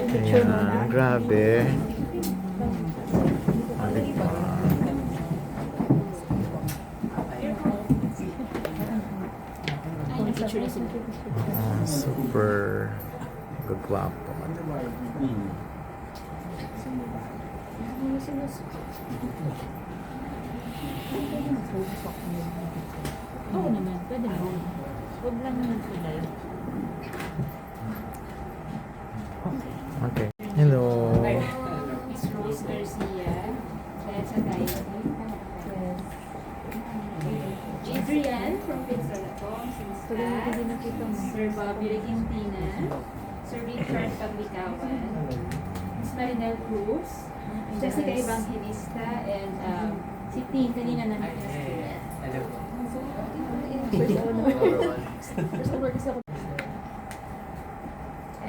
picture mo na. Ayan, grabe. Diba? Super gagwapo. Oo naman, pwede naman. Huwag lang naman sila. Okay. Hello. Miss Rose Garcia. Kaya sa diet. Adrian from Pinsalatong. Sir Bobby Regintina. Sir Richard Paglikawan. Miss Marinel Cruz. Jessica Evangelista. And si Ting, kanina na natin. Hello po.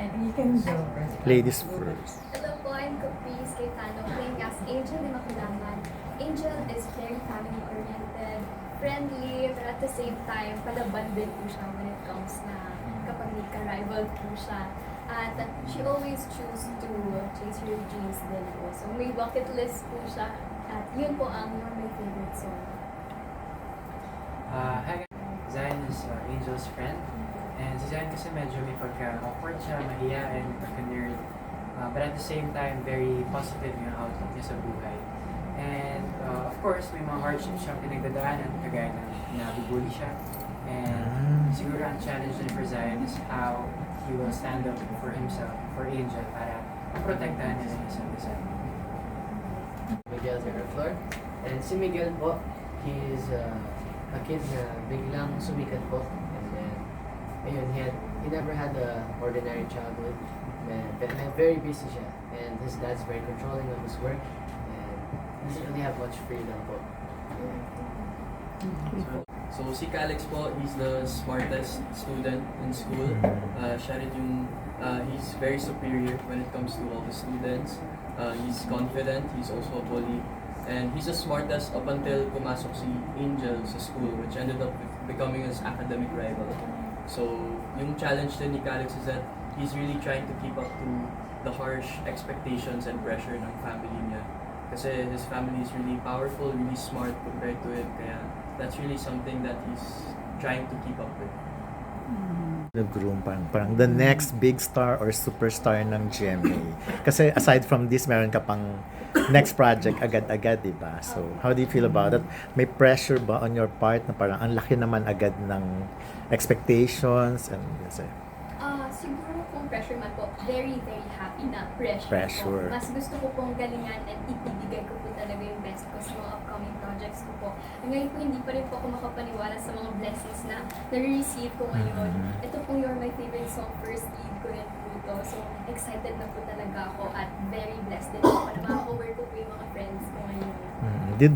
And you can go. Ladies first. Hello po, I'm Caprice Cayetano, playing as Angel de Maculaman. Angel is very family-oriented, friendly, but at the same time, palaban din po siya when it comes na kapag may ka-rival po siya. At she always choose to chase her dreams din po. So may bucket list po siya. At yun po ang one of my favorite song. Hi, Zion is Angel's friend. And si Zion kasi medyo may pagka-awkward siya, mahiyain, pagka-nerd. But at the same time, very positive yung outlook niya sa buhay. And of course, may mga hardships siyang pinagdadaanan, kagaya na nabibully siya. And siguro ang challenge din for Zion is how he will stand up for himself, for Angel, para protektahan nila yung isa't isa. Miguel Terraflor. And si Miguel po, he's a kid na biglang sumikat po. And then, ayun, he never had a ordinary childhood. But very busy siya. And his dad's very controlling of his work. And he doesn't really have much freedom po. So si Calix po, he's the smartest student in school. Siya rin yung, he's very superior when it comes to all the students. He's confident, he's also a bully. And he's the smartest up until pumasok si Angel sa school, which ended up becoming his academic rival. So yung challenge din ni Calix is that he's really trying to keep up to the harsh expectations and pressure ng family niya. Kasi his family is really powerful, really smart compared to him. Kaya that's really something that he's trying to keep up with. The groom, parang the next big star or superstar ng GMA. Kasi aside from this, meron ka pang next project agad-agad, di ba? So, how do you feel about it? May pressure ba on your part na parang ang laki naman agad ng expectations and kasi Siguro kung pressure man po, very, very happy na pressure. Pressure. Po. Mas gusto ko pong galingan and ibibigay ko po talaga yung best ko sa mga upcoming projects ko po. Ngayon po, hindi pa rin po ako makapaniwala sa mga blessings na nare-receive ko ngayon. Ito pong You're My Favorite Song, first lead ko rin po ito. So, excited na po talaga ako at very blessed din ako na makakover ko po yung mga friends ko ngayon.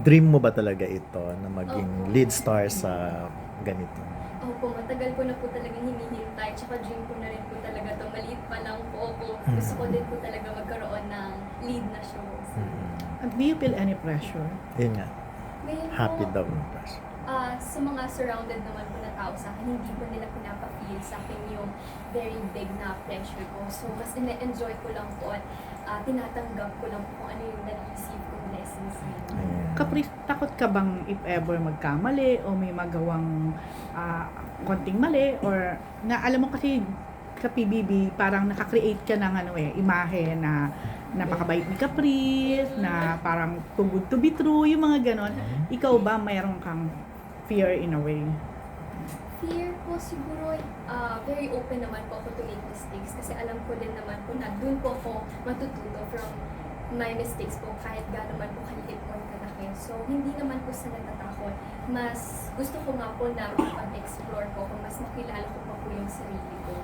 dream mo ba talaga ito na maging lead star sa ganito? Opo, matagal ko na po talaga hinihintay. Tsaka dream ko na rin po talaga ito. Maliit pa lang po ako. Gusto ko din po talaga magkaroon ng lead na shows. Do you feel any pressure? Yun nga, Ngayon happy po, daw yung pressure. sa mga surrounded naman po na tao sa akin, hindi po nila pinapa-feel sa akin yung very big na pressure ko. So, mas ina-enjoy ko lang po at tinatanggap ko lang po kung ano yung na-receive kong lessons ngayon. Ayan. Kapri, takot ka bang if ever magkamali o may magawang konting mali or na alam mo kasi sa PBB parang nakakreate ka ng imahe na napakabait ni Caprice, na parang too good to be true, yung mga ganon. Ikaw ba mayroon kang fear in a way? Fear po siguro, very open naman po ako to make mistakes kasi alam ko din naman po na dun po ako matututo from my mistakes po kahit gaano man po kaliit o kalaki. So, hindi naman po sa natatakot. Mas gusto ko nga po na pag-explore ko kung mas makilala ko pa po yung sarili ko.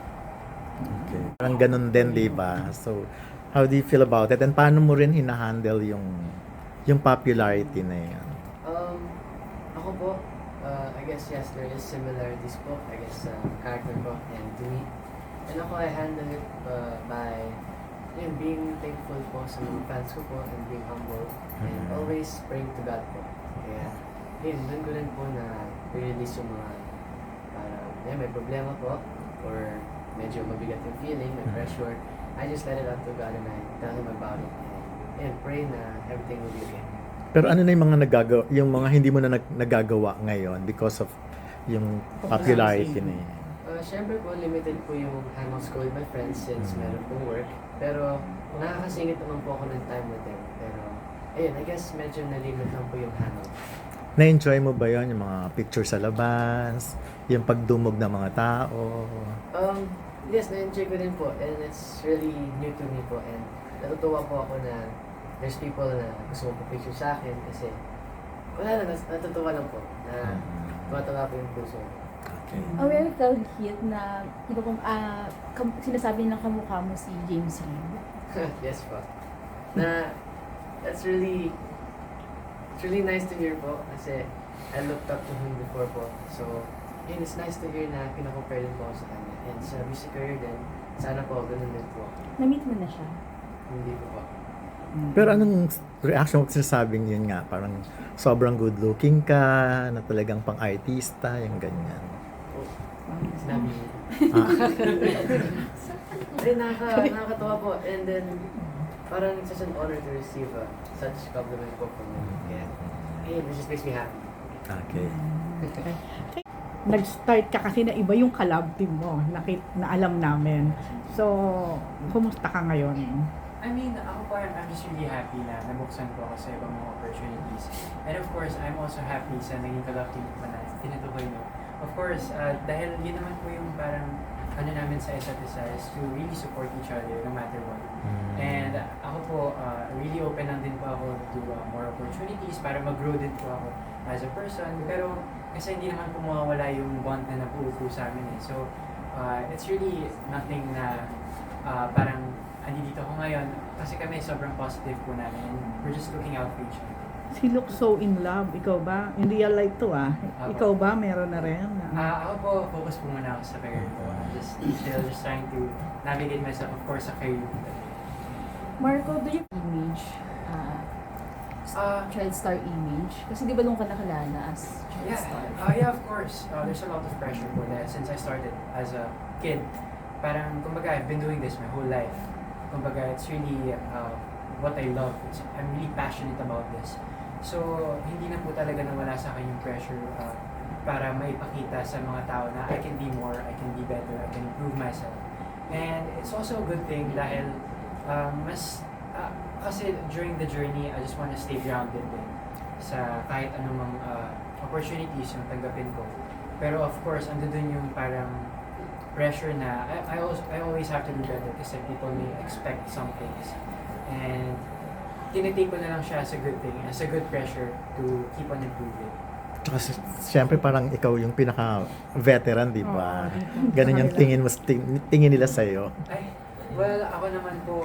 Okay. Parang ganun din, di ba? So, how do you feel about it? And paano mo rin hina-handle yung popularity na yan? Ako po, I guess yes, there is similarities po, I guess, sa character ko and to me. And ako, I handle it by being thankful po sa mga fans ko po and being humble and always praying to God po. Kaya, dun ko rin po na release yung mga parang may problema po or medyo mabigat yung feeling, may pressure. I just let it up to God and I tell Him about it. And pray na everything will be okay. Pero ano na yung mga yung mga hindi mo na nagagawa ngayon because of yung popularity na yun? Siyempre po, limited po yung hangouts ko with my friends since meron pong work. Pero nakakasingit naman po ako ng time with them. Pero ayun, I guess medyo na-limit lang po yung hangout. Na-enjoy mo ba yun? Yung mga picture sa labas? Yung pagdumog ng mga tao? Yes, na-enjoy ko din po. And it's really new to me po. And natutuwa po ako na there's people na gusto mo picture sa akin kasi wala na, natutuwa lang po na tumatawa po yung puso. Okay. Aware ka, Hit, na iba pong sinasabi ng kamukha mo si James Reid. Yes po. Na it's really nice to hear po kasi I looked up to him before po. So, yun, it's nice to hear na kinakompare din po ako sa kanya. And sa music career din, sana po ganun din po. Na-meet mo na siya. Hindi po po. Pero anong reaction mo sinasabing yun nga? Parang sobrang good looking ka, na talagang pang-artista, yung ganyan. Sinabi niya. Ay, nakakatawa po. And then, parang it's such an honor to receive such compliment po from him. Kaya, hey, this just makes me happy. Okay. Nag-start ka kasi na iba yung collab team mo, na alam namin. So, kumusta ka ngayon? I mean, ako parang I'm just really happy na nabuksan ko ako sa ibang mga opportunities. And of course, I'm also happy sa naging collab team ko na tinutukoy mo. Of course, dahil yun naman po yung parang ano namin sa isa't isa is to really support each other no matter what. And ako po, really open lang din po ako to more opportunities para mag-grow din po ako as a person. Pero kasi hindi naman po mawawala yung bond na nabuo po sa amin eh. So, it's really nothing na parang andito ako ngayon kasi kami sobrang positive po namin and we're just looking out for each other. He looks so in love. Ikaw ba? In real life to Ikaw ba? Meron na rin? Ako po, focus po muna ako sa career ko. I'm just trying to navigate myself, of course, sa career ko. Marco, do you image, child star image? Kasi di ba nung ka nakalala as child Yeah, star? yeah, of course. There's a lot of pressure po dahil since I started as a kid. Parang, kumbaga, I've been doing this my whole life. Kumbaga, it's really what I love. I'm really passionate about this. So, hindi na po talaga nawala sa akin yung pressure para maipakita sa mga tao na I can be more, I can be better, I can improve myself. And it's also a good thing dahil kasi during the journey, I just want to stay grounded din sa kahit anumang opportunities yung tanggapin ko. Pero of course, andun yung parang pressure na I always have to do better kasi people may expect some things. And tinitake ko na lang siya as a good thing, as a good pressure to keep on improving. Tsaka siyempre parang ikaw yung pinaka-veteran, di ba? Oo. Ganun yung tingin mo, tingin nila sa'yo. Ay, well, ako naman po,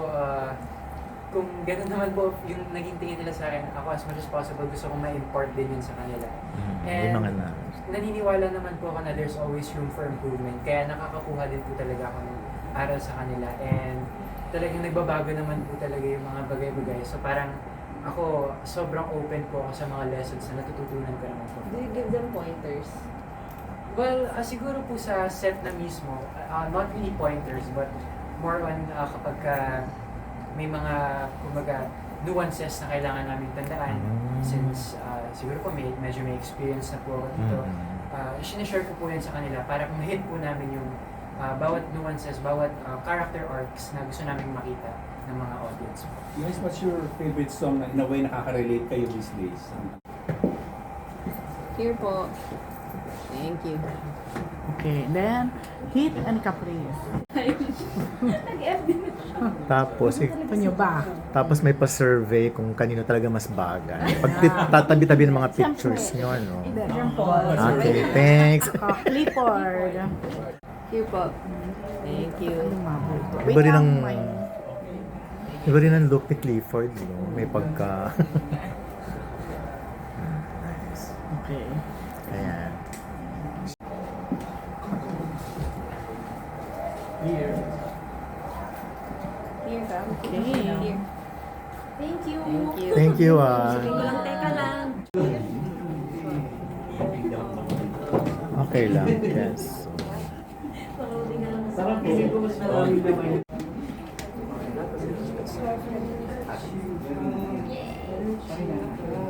kung ganun naman po yung naging tingin nila sa akin, ako as much as possible gusto kong ma-import din yun sa kanila. And Yung mga na. naniniwala naman po ako na there's always room for improvement. Kaya nakakakuha din po talaga ako ng aral sa kanila. And talagang nagbabago naman po talaga yung mga bagay-bagay. So parang ako, sobrang open po ako sa mga lessons na natututunan ko naman po. Do you give them pointers? Well, siguro po sa set na mismo, not really pointers, but more on kapag may mga, kumbaga, nuances na kailangan namin tandaan. Since siguro po medyo may experience na po ako dito, sinashare ko po yan sa kanila para kung hit po namin yung bawat nuances, bawat character arcs na gusto namin makita ng mga audience. Guys, what's your favorite song na in a way nakaka-relate kayo these days? Here po. Thank you. Okay, then, Hit and Caprice. Nag-FB na siya. Tapos, Ito nyo ba? tapos may pa-survey kung kanino talaga mas bagay. Pag tatabi-tabi ng mga pictures nyo, ano? Bedroom po. Okay, thanks. Clifford. Here po. Thank you. Iba rin ang iba rin ang look ni Clifford, no? May pagka Okay. ayan. Here. Here ka. Okay. Here. Thank you! Thank you. Thank you, Walang teka lang. Okay lang, yes. Parang feeling ko mas marami naman. It's all for me. Yay!